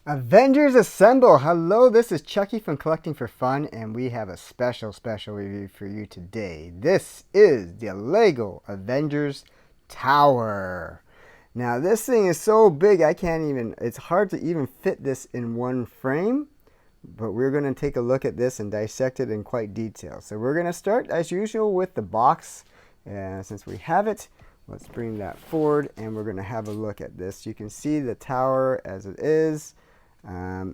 Avengers Assemble! Hello, this is Chucky from Collecting for Fun, and we have a special review for you today. This is the Lego Avengers Tower. Now, this thing is so big, it's hard to even fit this in one frame, but we're going to take a look at this and dissect it in quite detail. So we're going to start, as usual, with the box. Since we have it, let's bring that forward, and we're going to have a look at this. You can see the tower as it is.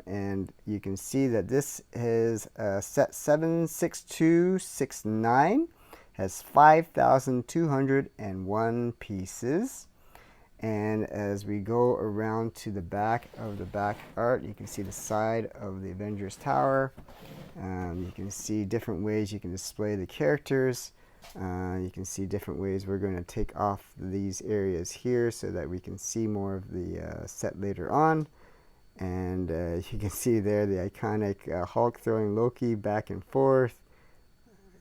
And you can see that this is set 76269, has 5,201 pieces. And as we go around to the back of the back art, you can see the side of the Avengers Tower. You can see different ways you can display the characters. You can see different ways we're going to take off these areas here so that we can see more of the set later on. And you can see there the iconic Hulk throwing Loki back and forth.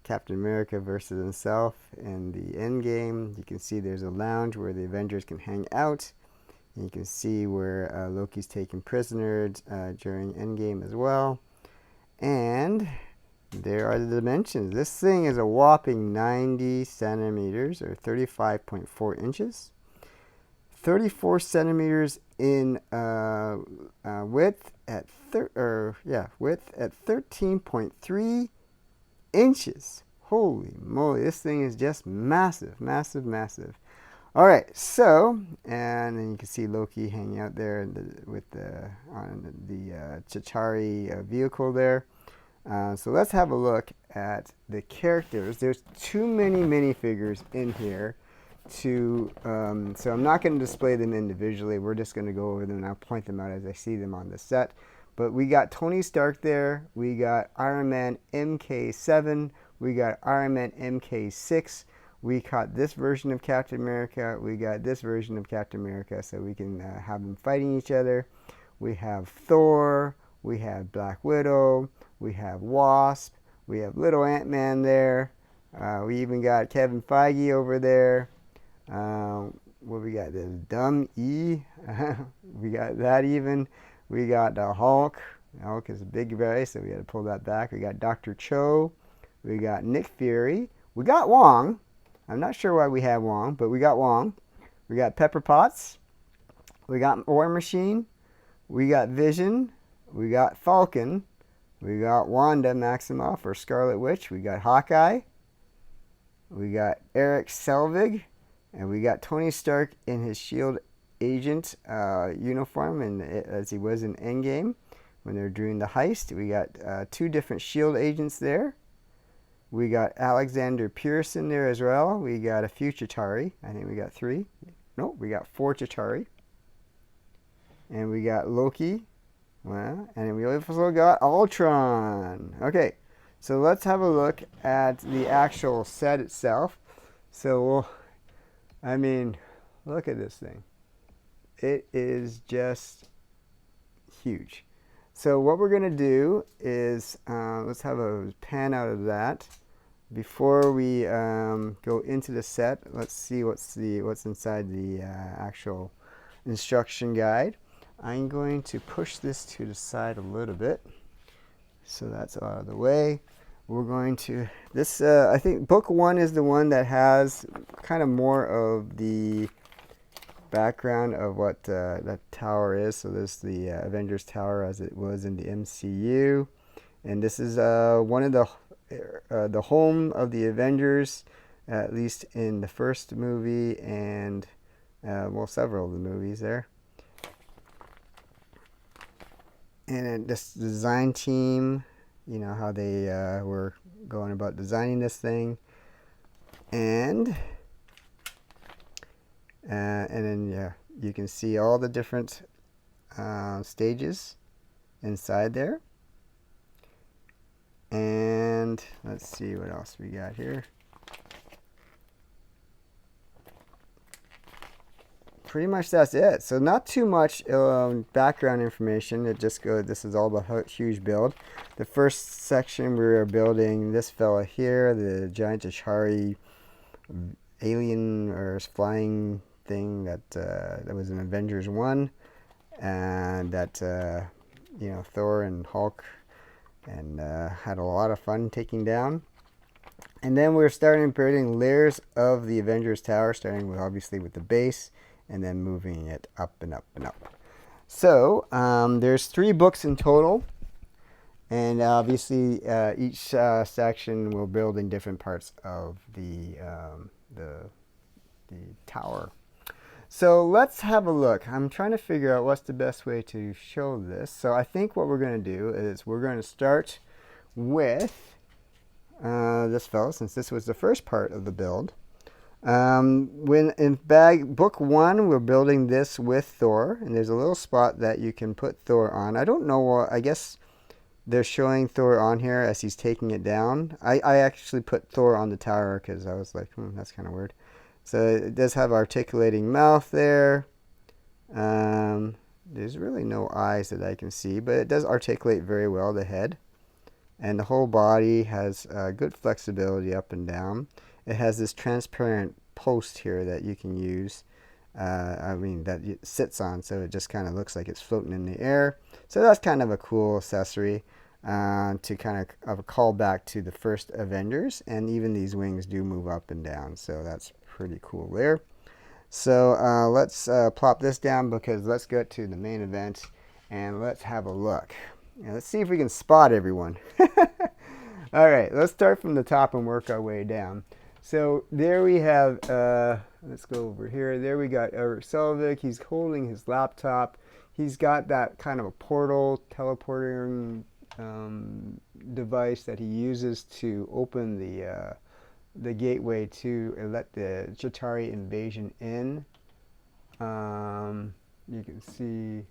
Captain America versus himself in the Endgame. You can see there's a lounge where the Avengers can hang out. And you can see where Loki's taken prisoner during Endgame as well. And there are the dimensions. This thing is a whopping 90 centimeters or 35.4 inches. 34 centimeters in width at 13.3 inches. Holy moly, this thing is just massive. All right, so, and then you can see Loki hanging out there on the Chitauri vehicle there. So let's have a look at the characters. There's too many minifigures in here. So I'm not going to display them individually. We're just going to go over them and I'll point them out as I see them on the set. But we got Tony Stark there. We got Iron Man MK7. We got Iron Man MK6. We caught this version of Captain America. We got this version of Captain America, so we can have them fighting each other. We have Thor. We have Black Widow. We have Wasp. We have little Ant-Man there. We even got Kevin Feige over there. What we got? This Dum-E. We got that even. We got the Hulk. Hulk is a big guy, so we got to pull that back. We got Dr. Cho. We got Nick Fury. We got Wong. I'm not sure why we have Wong, but we got Wong. We got Pepper Potts. We got War Machine. We got Vision. We got Falcon. We got Wanda Maximoff or Scarlet Witch. We got Hawkeye. We got Erik Selvig. And we got Tony Stark in his SHIELD agent uniform, and as he was in Endgame when they were doing the heist. We got two different SHIELD agents there. We got Alexander Pearson there as well. We got a few Chitauri. I think we got 3. No, we got 4 Chitauri. And we got Loki. Well, and we also got Ultron. Okay, so let's have a look at the actual set itself. So I mean, look at this thing. It is just huge. So what we're going to do is, let's have a pan out of that. Before we go into the set, let's see what's inside the actual instruction guide. I'm going to push this to the side a little bit. So that's out of the way. We're going to, I think book 1 is the one that has kind of more of the background of what that tower is. So this is the Avengers Tower as it was in the MCU. And this is one of the home of the Avengers, at least in the first movie and, well, several of the movies there. And this design team, you know, how they were going about designing this thing. And then, yeah, you can see all the different stages inside there. And let's see what else we got here. Pretty much that's it. So not too much background information. It just goes, this is all about huge build. The first section we were building this fella here, the giant Chitauri alien or flying thing that was in Avengers 1. And that Thor and Hulk, and had a lot of fun taking down. And then we're starting building layers of the Avengers Tower, starting with obviously with the base, and then moving it up and up and up. So there's 3 books in total, and obviously each section will build in different parts of the tower. So let's have a look. I'm trying to figure out what's the best way to show this. So I think what we're going to do is we're going to start with this fellow, since this was the first part of the build. When in book 1, we're building this with Thor, and there's a little spot that you can put Thor on. I don't know what, I guess they're showing Thor on here as he's taking it down. I actually put Thor on the tower because I was like, that's kind of weird. So it does have articulating mouth there. There's really no eyes that I can see, but it does articulate very well, the head. And the whole body has good flexibility up and down. It has this transparent post here that you can use. That it sits on, so it just kind of looks like it's floating in the air. So that's kind of a cool accessory to kind of a callback to the first Avengers. And even these wings do move up and down, so that's pretty cool there. So let's plop this down, because let's get to the main event and let's have a look. Now, let's see if we can spot everyone. All right, let's start from the top and work our way down. So there we have, let's go over here. There we got Erik Selvig. He's holding his laptop. He's got that kind of a portal teleporting device that he uses to open the gateway to let the Chitauri invasion in. You can see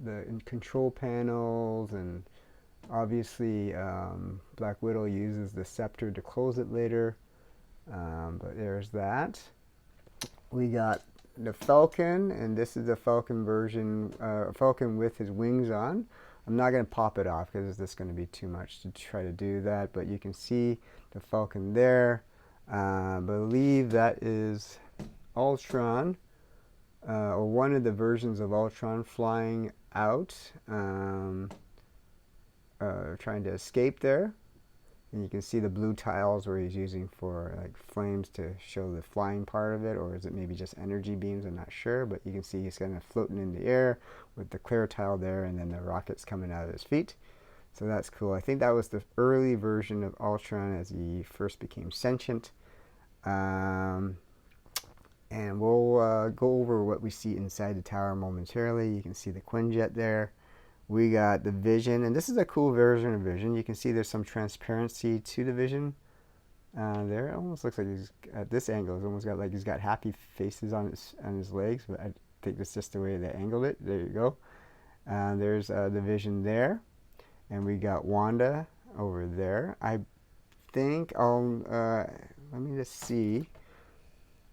the control panels, and obviously Black Widow uses the scepter to close it later. But there's that. We got the Falcon, and this is the Falcon version, Falcon with his wings on. I'm not going to pop it off because it's going to be too much to try to do that, but you can see the Falcon there. I believe that is Ultron, or one of the versions of Ultron flying out, trying to escape there. And you can see the blue tiles where he's using for like flames to show the flying part of it, or is it maybe just energy beams? I'm not sure, but you can see he's kind of floating in the air with the clear tile there, and then the rockets coming out of his feet. So that's cool. I think that was the early version of Ultron as he first became sentient. And we'll go over what we see inside the tower momentarily. You can see the Quinjet there. We got the Vision, and this is a cool version of Vision. You can see there's some transparency to the Vision there. It almost looks like he's, at this angle, it's almost got like he's got happy faces on his legs, but I think that's just the way they angled it. There you go. There's the Vision there, and we got Wanda over there. I think let me just see.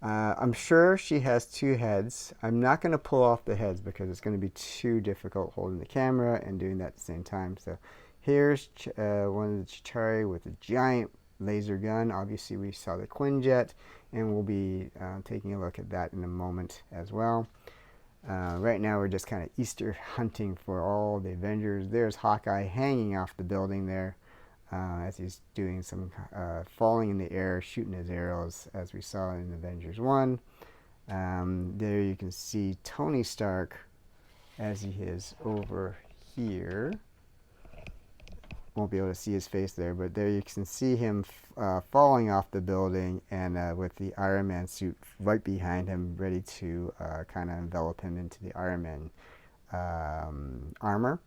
I'm sure she has 2 heads. I'm not going to pull off the heads because it's going to be too difficult holding the camera and doing that at the same time. So here's one of the Chitauri with a giant laser gun. Obviously we saw the Quinjet, and we'll be taking a look at that in a moment as well. Right now we're just kind of Easter hunting for all the Avengers. There's Hawkeye hanging off the building there. As he's doing some falling in the air, shooting his arrows, as we saw in Avengers 1. There you can see Tony Stark as he is over here. Won't be able to see his face there, but there you can see him falling off the building, and with the Iron Man suit right behind him, ready to kind of envelop him into the Iron Man armor.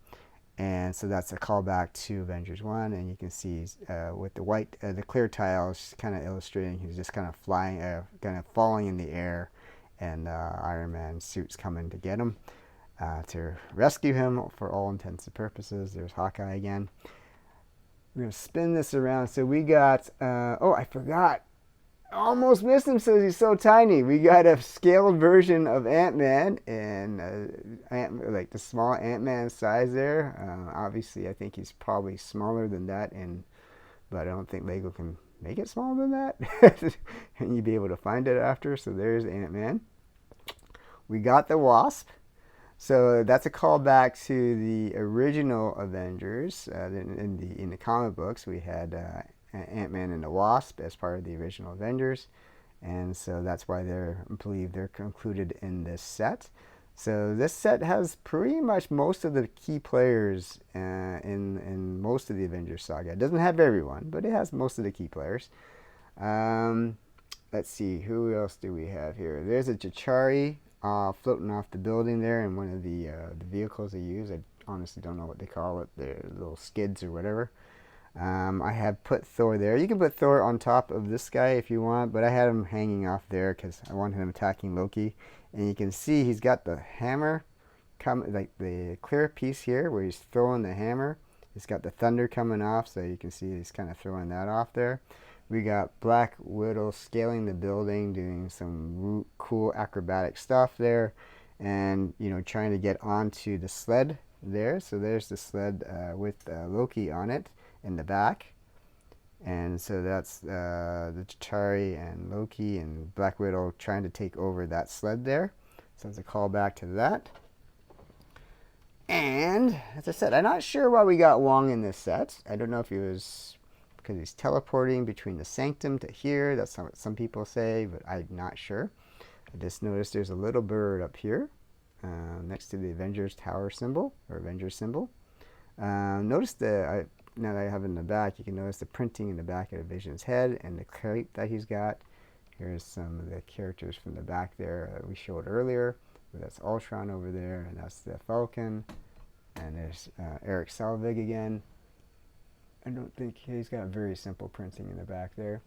And so that's a callback to Avengers 1, and you can see with the white, the clear tiles, kind of illustrating he's just kind of flying, kind of falling in the air, and Iron Man suit's coming to get him, to rescue him for all intents and purposes. There's Hawkeye again. We're going to spin this around. So we got, oh, I forgot. Almost missed him because he's so tiny. We got a scaled version of Ant-Man, and like the small Ant-Man size there. Obviously, I think he's probably smaller than that, but I don't think Lego can make it smaller than that. And you'd be able to find it after. So there's Ant-Man. We got the Wasp. So that's a callback to the original Avengers. In the comic books, we had Ant-Man and the Wasp as part of the original Avengers, and so that's why I believe they're included in this set. So this set has pretty much most of the key players in most of the Avengers saga. It doesn't have everyone, but it has most of the key players. Um, let's see, who else do we have here? There's a Chitauri floating off the building there in one of the vehicles they use. I honestly don't know what they call it. They're little skids or whatever. I have put Thor there. You can put Thor on top of this guy if you want, but I had him hanging off there because I wanted him attacking Loki. And you can see he's got the hammer, like the clear piece here where he's throwing the hammer. He's got the thunder coming off, so you can see he's kind of throwing that off there. We got Black Widow scaling the building, doing some cool acrobatic stuff there, and trying to get onto the sled there. So there's the sled with Loki on it in the back, and so that's the Chitauri and Loki and Black Widow trying to take over that sled there. So it's a callback to that. And as I said, I'm not sure why we got Wong in this set. I don't know if he was because he's teleporting between the sanctum to here. That's what some people say, but I'm not sure. I just noticed there's a little bird up here next to the Avengers Tower symbol, or Avengers symbol. Notice now that I have it in the back, you can notice the printing in the back of Vision's head and the cape that he's got. Here's some of the characters from the back there we showed earlier. That's Ultron over there, and that's the Falcon. And there's Erik Selvig again. I don't think he's got very simple printing in the back there.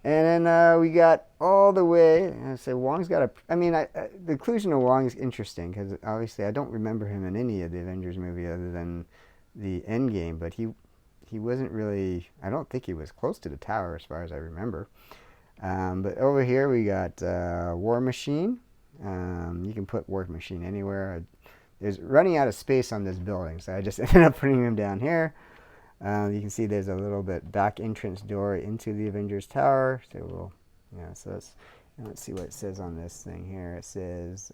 And then we got all the way. I say Wong's got a. I mean, the inclusion of Wong is interesting because obviously I don't remember him in any of the Avengers movie other than the Endgame. But he wasn't really. I don't think he was close to the tower as far as I remember. But over here we got War Machine. You can put War Machine anywhere. There's running out of space on this building, so I just ended up putting him down here. You can see there's a little bit back entrance door into the Avengers Tower. So let's see what it says on this thing here. It says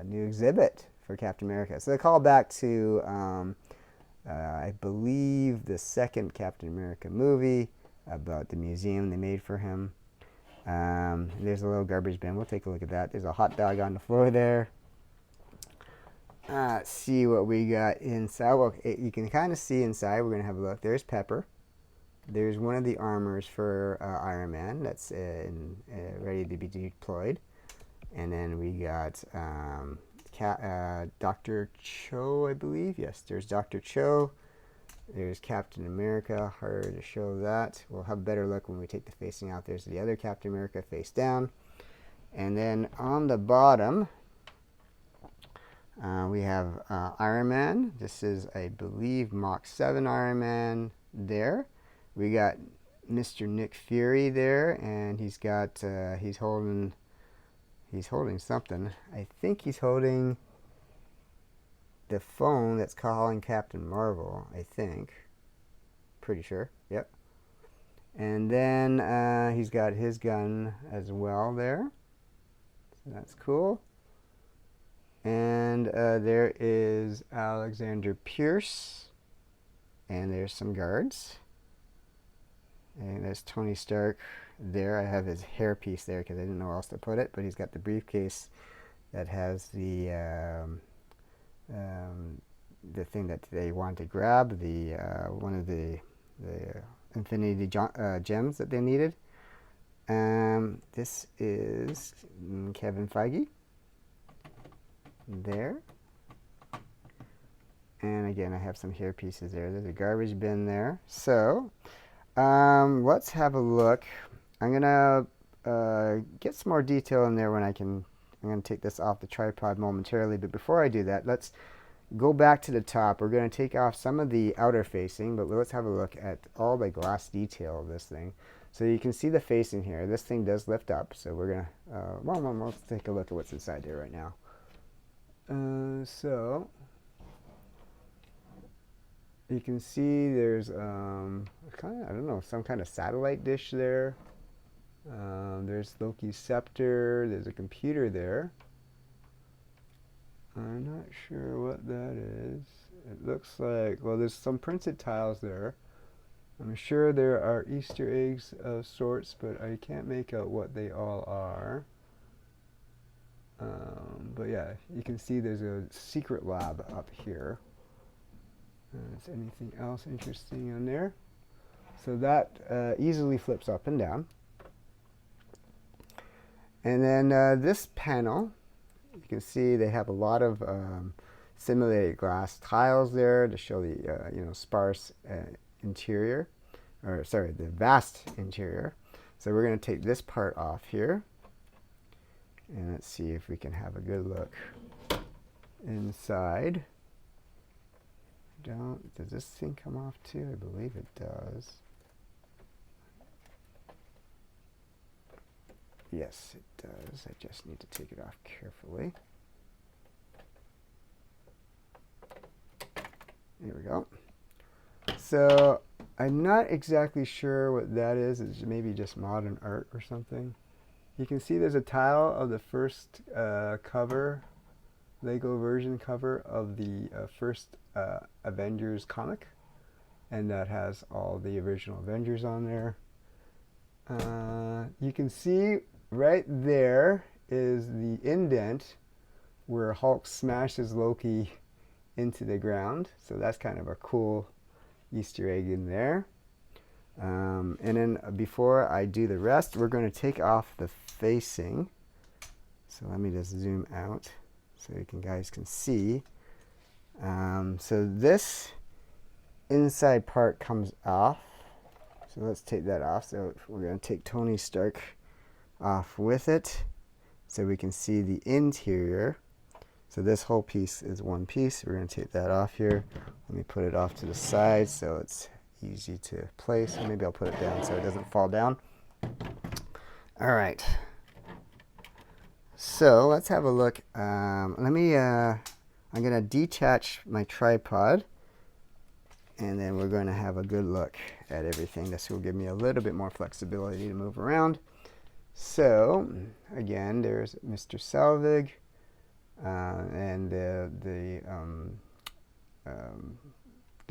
new exhibit for Captain America. So they call back to I believe the second Captain America movie about the museum they made for him. There's a little garbage bin. We'll take a look at that. There's a hot dog on the floor there. Let's see what we got inside. Well, you can kind of see inside. We're going to have a look. There's Pepper. There's one of the armors for Iron Man that's ready to be deployed. And then we got Dr. Cho, I believe. Yes, there's Dr. Cho. There's Captain America. Harder to show that. We'll have a better look when we take the facing out. There's the other Captain America face down. And then on the bottom, we have Iron Man. This is, I believe, Mach 7 Iron Man there. We got Mr. Nick Fury there, and he's got he's holding something. I think he's holding the phone that's calling Captain Marvel, I think. Pretty sure. Yep. And then he's got his gun as well there. So that's cool. And there is Alexander Pierce. And there's some guards. And there's Tony Stark there. I have his hairpiece there because I didn't know where else to put it. But he's got the briefcase that has the thing that they want to grab, the one of the Infinity gems that they needed. This is Kevin Feige there. And again, I have some hair pieces there. There's a garbage bin there. So let's have a look. I'm gonna get some more detail in there when I'm gonna take this off the tripod momentarily. But before I do that, let's go back to the top. We're gonna take off some of the outer facing, but let's have a look at all the glass detail of this thing. So you can see the facing here. This thing does lift up. So we're gonna let's take a look at what's inside there right now. So you can see there's some kind of satellite dish there. There's Loki's scepter. There's a computer there. I'm not sure what that is. It looks like, well, there's some printed tiles there. I'm sure there are Easter eggs of sorts, but I can't make out what they all are. But yeah, you can see there's a secret lab up here. Is anything else interesting on there? So that easily flips up and down. And then this panel, you can see they have a lot of simulated glass tiles there to show the sparse interior, or sorry, the vast interior. So we're going to take this part off here, and let's see if we can have a good look inside. Does this thing come off too? I believe it does. Yes, it does. I just need to take it off carefully. There we go. So I'm not exactly sure what that is. It's maybe just modern art or something. You can see there's a tile of the first cover, Lego version cover of the first Avengers comic. And that has all the original Avengers on there. You can see right there is the indent where Hulk smashes Loki into the ground. So that's kind of a cool Easter egg in there. And then before I do the rest, we're going to take off the facing. So let me just zoom out so you guys can see. So this inside part comes off. So let's take that off. So we're going to take Tony Stark off with it so we can see the interior. So this whole piece is one piece. We're going to take that off here. Let me put it off to the side so it's easy to place. Maybe I'll put it down so it doesn't fall down. All right. So let's have a look. I'm going to detach my tripod, and then we're going to have a good look at everything. This will give me a little bit more flexibility to move around. So again, there's Mr. Selvig and the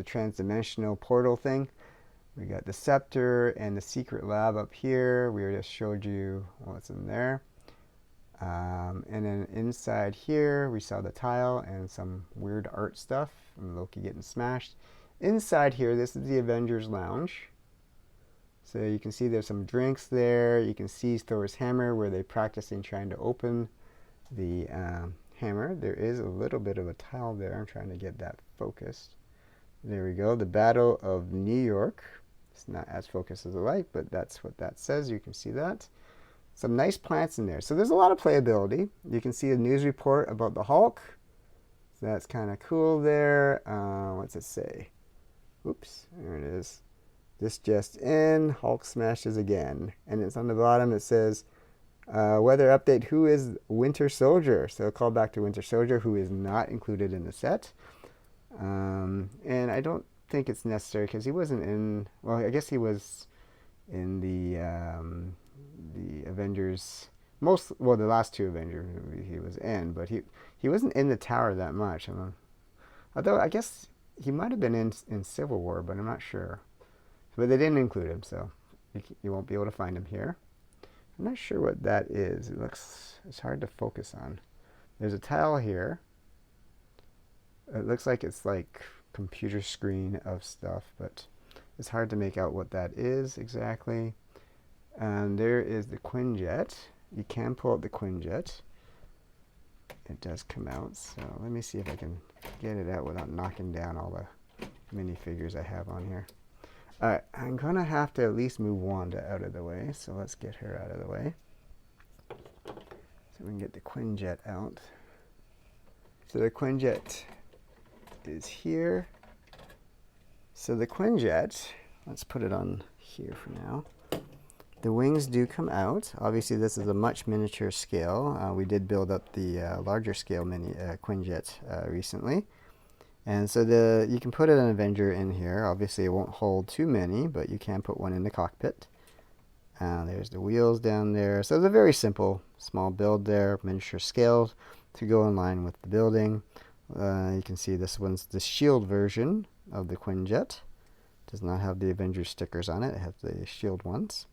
transdimensional portal thing. We got the scepter and the secret lab up here. We just showed you what's in there. And then inside here, we saw the tile and some weird art stuff and Loki getting smashed. Inside here, this is the Avengers Lounge. So you can see there's some drinks there. You can see Thor's hammer where they're practicing trying to open the hammer. There is a little bit of a tile there. I'm trying to get that focused. There we go. The Battle of New York. It's not as focused as I like, but that's what that says. You can see that. Some nice plants in there. So there's a lot of playability. You can see a news report about the Hulk. So that's kind of cool there. What's it say? Oops, there it is. This just in, Hulk smashes again. And it's on the bottom, it says, weather update, who is Winter Soldier? So a call back to Winter Soldier, who is not included in the set. And I don't think it's necessary because he wasn't in, well, I guess he was in the Avengers, the last two Avengers he was in, but he wasn't in the tower that much. Although I guess he might have been in Civil War, but I'm not sure. But they didn't include him, so you won't be able to find him here. I'm not sure what that is. It's hard to focus on. There's a tile here. It looks like it's like computer screen of stuff, but it's hard to make out what that is exactly. And there is the Quinjet. You can pull out the Quinjet. It does come out, so let me see if I can get it out without knocking down all the minifigures I have on here. Alright, I'm going to have to at least move Wanda out of the way, so let's get her out of the way. So we can get the Quinjet out. So the Quinjet is here. So the Quinjet, let's put it on here for now. The wings do come out. Obviously this is a much miniature scale. We did build up the larger scale mini Quinjet recently. And so you can put an Avenger in here. Obviously it won't hold too many, but you can put one in the cockpit. There's the wheels down there. So it's a very simple, small build there, miniature scale to go in line with the building. You can see this one's the shield version of the Quinjet. Does not have the Avengers stickers on it. It has the shield ones.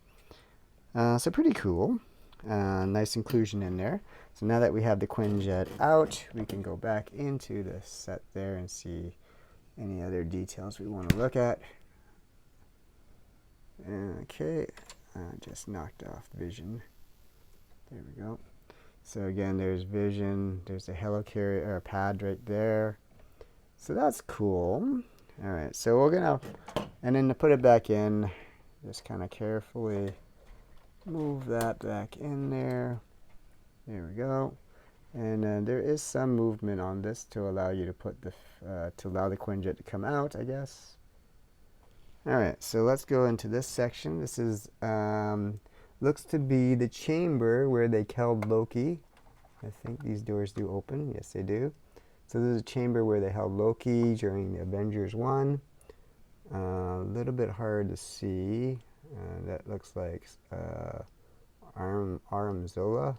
So pretty cool. Nice inclusion in there. So now that we have the Quinjet out, we can go back into the set there and see any other details we want to look at. Okay, just knocked off Vision. There we go. So again, there's Vision. There's a helicarrier pad right there. So that's cool. All right, so we're gonna, and then to put it back in, just kind of carefully move that back in there. There we go. And there is some movement on this to allow you to put the to allow the Quinjet to come out, I guess. All right, so let's go into this section. This is looks to be the chamber where they held Loki. I think these doors do open. Yes, they do. So this is a chamber where they held Loki during the Avengers 1. A little bit hard to see. That looks like Zola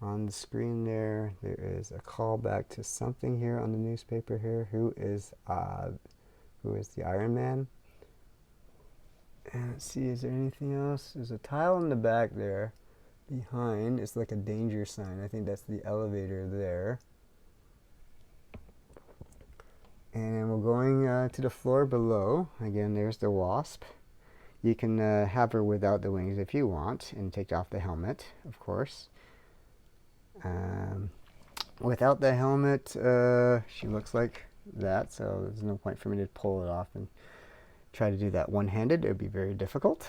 on the screen there. There is a callback to something here on the newspaper here. Who is the Iron Man? And let's see, is there anything else? There's a tile in the back there behind. It's like a danger sign. I think that's the elevator there. And we're going to the floor below. Again, there's the Wasp. You can have her without the wings if you want, and take off the helmet, of course. Without the helmet, she looks like that, so there's no point for me to pull it off and try to do that one-handed. It would be very difficult.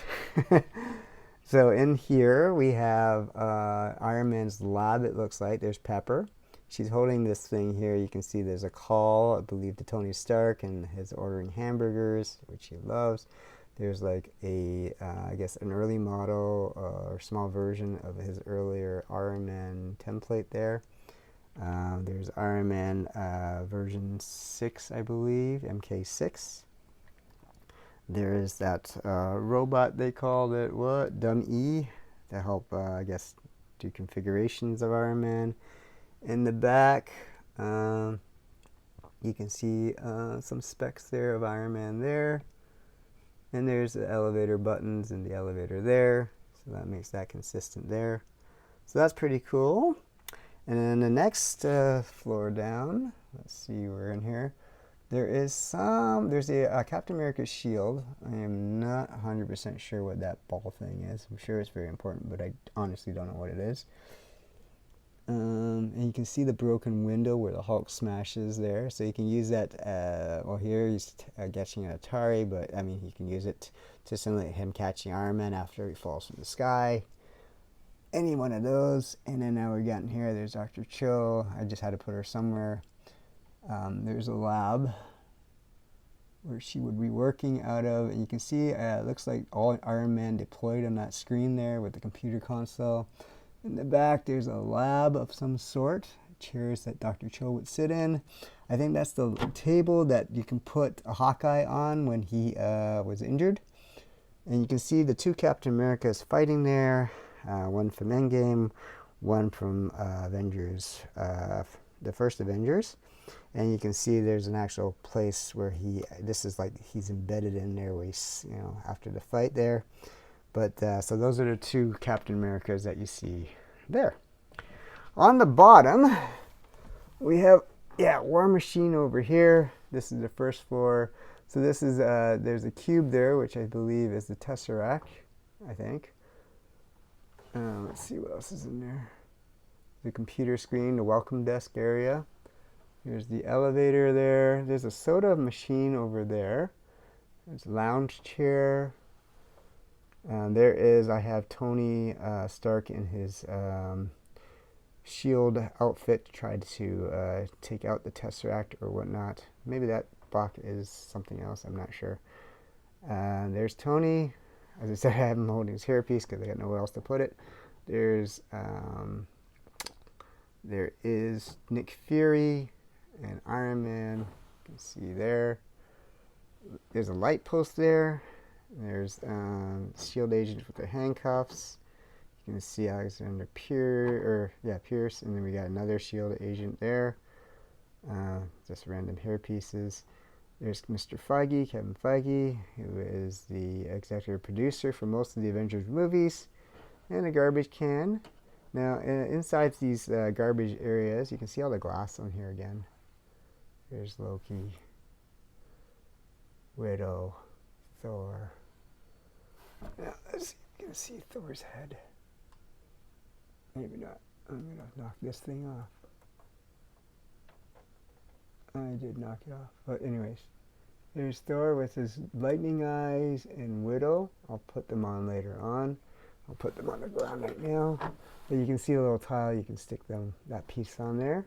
So in here we have Iron Man's lab, it looks like. There's Pepper. She's holding this thing here. You can see there's a call, I believe, to Tony Stark, and his ordering hamburgers, which he loves. There's like a, I guess, an early model or small version of his earlier Iron Man template there. There's Iron Man version 6, I believe, MK6. There is that robot, they called it, what? Dum-E, to help, I guess, do configurations of Iron Man. In the back, you can see some specs there of Iron Man there. And there's the elevator buttons and the elevator there. So that makes that consistent there. So that's pretty cool. And then the next floor down, let's see, we're in here. There's a Captain America's shield. I am not 100% sure what that ball thing is. I'm sure it's very important, but I honestly don't know what it is. And you can see the broken window where the Hulk smashes there. So you can use that, well, here he's catching an Chitauri, but I mean, you can use it to simulate him catching Iron Man after he falls from the sky. Any one of those. And then now we're getting here, there's Dr. Cho. I just had to put her somewhere. There's a lab where she would be working out of, and you can see it looks like all Iron Man deployed on that screen there with the computer console. In the back, there's a lab of some sort, chairs that Dr. Cho would sit in. I think that's the table that you can put a Hawkeye on when he was injured. And you can see the two Captain Americas fighting there, one from Endgame, one from Avengers, the first Avengers. And you can see there's an actual place where this is like he's embedded in there where he's, after the fight there. But so those are the two Captain Americas that you see there. On the bottom, we have, War Machine over here. This is the first floor. So this is, there's a cube there, which I believe is the Tesseract, I think. Let's see what else is in there. The computer screen, the welcome desk area. There's the elevator there. There's a soda machine over there. There's a lounge chair. I have Tony Stark in his shield outfit, tried to take out the Tesseract or whatnot. Maybe that block is something else, I'm not sure. There's Tony. As I said, I have him holding his hairpiece because I got nowhere else to put it. There is Nick Fury and Iron Man. You can see there. There's a light post there. There's shield agents with their handcuffs. You can see Alexander Pierce, and then we got another shield agent there. Just random hair pieces. There's Mr. Feige, Kevin Feige, who is the executive producer for most of the Avengers movies, and a garbage can. Now, inside these garbage areas, you can see all the glass on here again. There's Loki, Widow, Thor. Now, let's see if you can see Thor's head. Maybe not. I'm going to knock this thing off. I did knock it off. But anyways, there's Thor with his lightning eyes and Widow. I'll put them on later on. I'll put them on the ground right now. But you can see a little tile. You can stick that piece on there.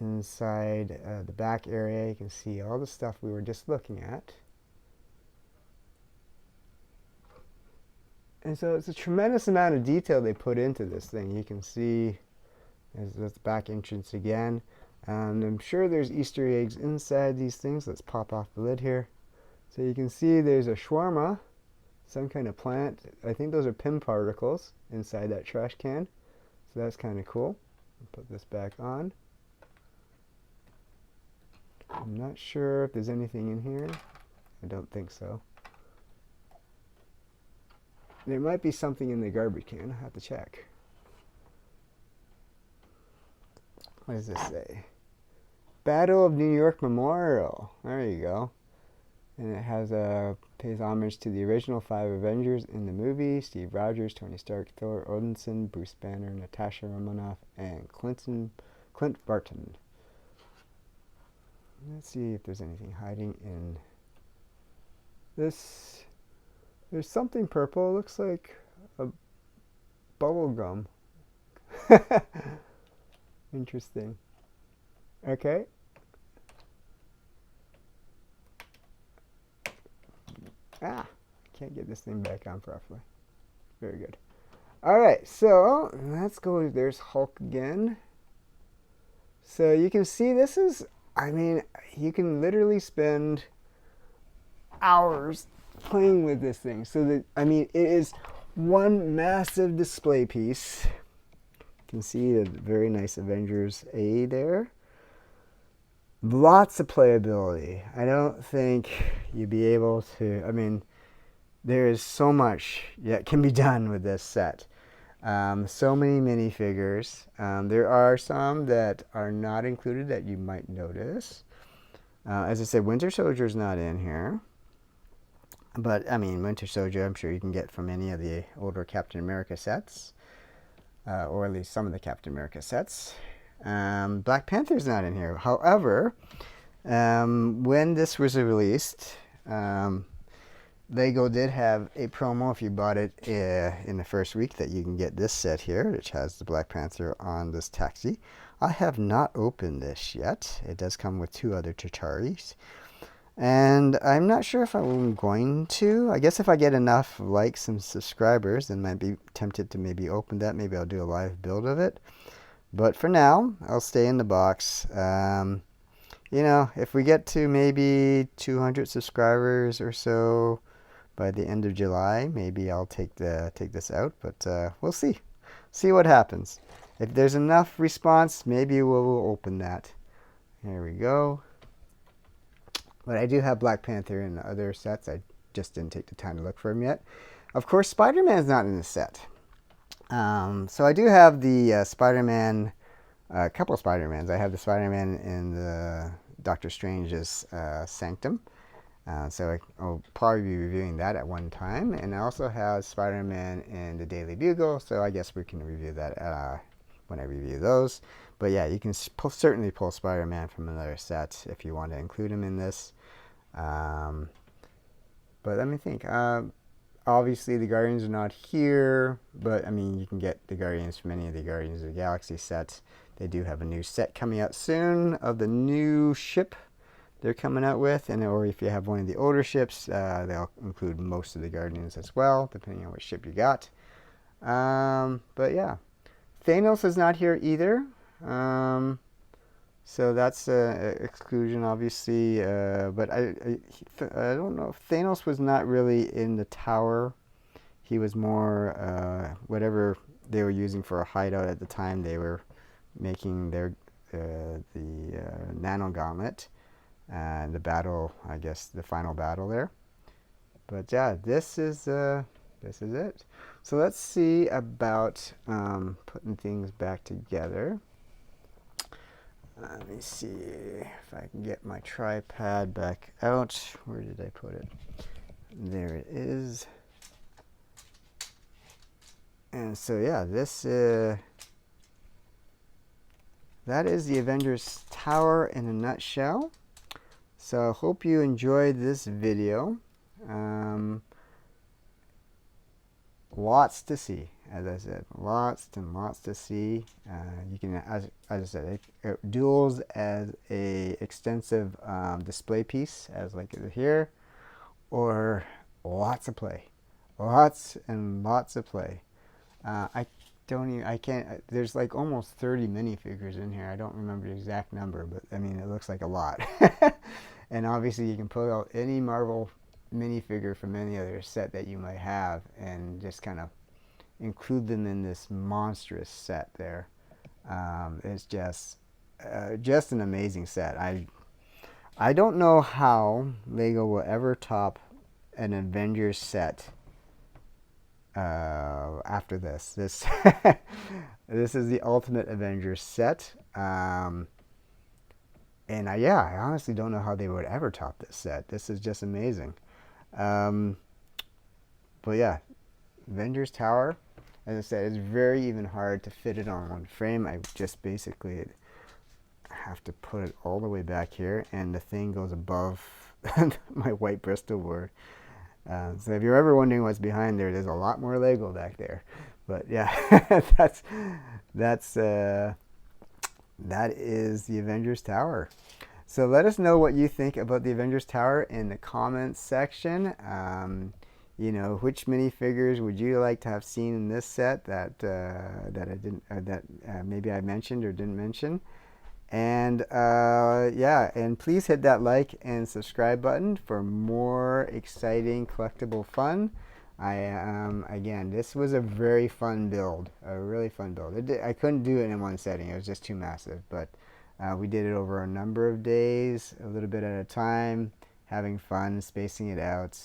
Inside the back area, you can see all the stuff we were just looking at. And so it's a tremendous amount of detail they put into this thing. You can see there's the back entrance again. I'm sure there's Easter eggs inside these things. Let's pop off the lid here. So you can see there's a shawarma, some kind of plant. I think those are pin particles inside that trash can. So that's kind of cool. I'll put this back on. I'm not sure if there's anything in here. I don't think so. There might be something in the garbage can. I'll have to check. What does this say? Battle of New York Memorial. There you go. And it has pays homage to the original 5 Avengers in the movie. Steve Rogers, Tony Stark, Thor Odinson, Bruce Banner, Natasha Romanoff, and Clint Barton. Let's see if there's anything hiding in this. There's something purple. It looks like a bubble gum. Interesting. Okay. Can't get this thing back on properly. Very good. Alright, so let's go. There's Hulk again. So you can see this is, I mean, you can literally spend hours playing with this thing. So that, I mean, it is one massive display piece. You can see the very nice Avengers A there. Lots of playability. I don't think you'd be able to, I mean, there is so much that can be done with this set. So many minifigures. There are some that are not included that you might notice. As I said, Winter Soldier's not in here. But, I mean, Winter Soldier, I'm sure you can get from any of the older Captain America sets. Or at least some of the Captain America sets. Black Panther's not in here. However, when this was released, Lego did have a promo if you bought it in the first week that you can get this set here, which has the Black Panther on this taxi. I have not opened this yet. It does come with 2 other Chitauris. And I'm not sure if I'm going to. I guess if I get enough likes and subscribers, then I might be tempted to maybe open that. Maybe I'll do a live build of it. But for now, I'll stay in the box. You know, if we get to maybe 200 subscribers or so by the end of July, maybe I'll take this out. But we'll see. See what happens. If there's enough response, maybe we'll open that. There we go. But I do have Black Panther in the other sets. I just didn't take the time to look for him yet. Of course, Spider-Man's not in the set. So I do have the Spider-Man, a couple of Spider-Mans. I have the Spider-Man in the Doctor Strange's Sanctum. So I'll probably be reviewing that at one time. And I also have Spider-Man in the Daily Bugle. So I guess we can review that when I review those. But yeah, you can certainly pull Spider-Man from another set if you want to include him in this. But let me think. Obviously, the Guardians are not here, but I mean, you can get the Guardians from any of the Guardians of the Galaxy sets. They do have a new set coming out soon of the new ship they're coming out with, or if you have one of the older ships, they'll include most of the Guardians as well, depending on which ship you got. But yeah, Thanos is not here either. So that's exclusion, obviously. But I don't know. Thanos was not really in the tower. He was more whatever they were using for a hideout at the time. They were making the nano gauntlet and the battle. I guess the final battle there. But yeah, this is it. So let's see about putting things back together. Let me see if I can get my tripod back out. Where did I put it? There it is. And so yeah, that is the Avengers Tower in a nutshell. So I hope you enjoyed this video. Lots to see, as I said, lots and lots to see. You can, as I said, it duels as a extensive display piece, as like here, or lots of play, lots and lots of play. I can't. There's like almost 30 minifigures in here. I don't remember the exact number, but I mean, it looks like a lot. And obviously, you can pull out any Marvel minifigure from any other set that you might have and just kind of include them in this monstrous set there. It's just an amazing set. I don't know how Lego will ever top an Avengers set after this. This is the ultimate Avengers set. And I honestly don't know how they would ever top this set. This is just amazing. But yeah, Avengers Tower, as I said, it's very even hard to fit it on one frame. I just basically have to put it all the way back here, and the thing goes above my white Bristol board. So if you're ever wondering what's behind there, there's a lot more Lego back there. But yeah, that is the Avengers Tower. So let us know what you think about the Avengers Tower in the comments section. You know, which minifigures would you like to have seen in this set that maybe I mentioned or didn't mention? And yeah, and please hit that like and subscribe button for more exciting collectible fun. Again, this was a very fun build, a really fun build. I couldn't do it in one setting; it was just too massive. But we did it over a number of days, a little bit at a time, having fun, spacing it out,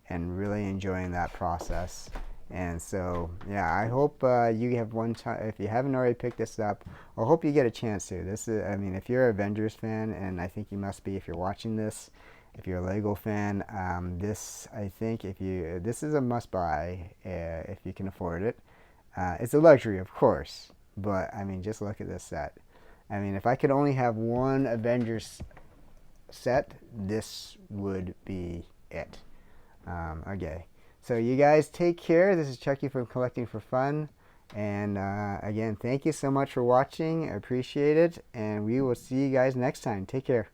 and really enjoying that process. And so, yeah, I hope you have one time, if you haven't already picked this up, I hope you get a chance to. This is, I mean, if you're an Avengers fan, and I think you must be if you're watching this, if you're a Lego fan, I think this is a must-buy if you can afford it. It's a luxury, of course, but I mean, just look at this set. I mean, if I could only have one Avengers set, this would be it. Okay. So you guys take care. This is Chucky from Collecting for Fun. And again, thank you so much for watching. I appreciate it. And we will see you guys next time. Take care.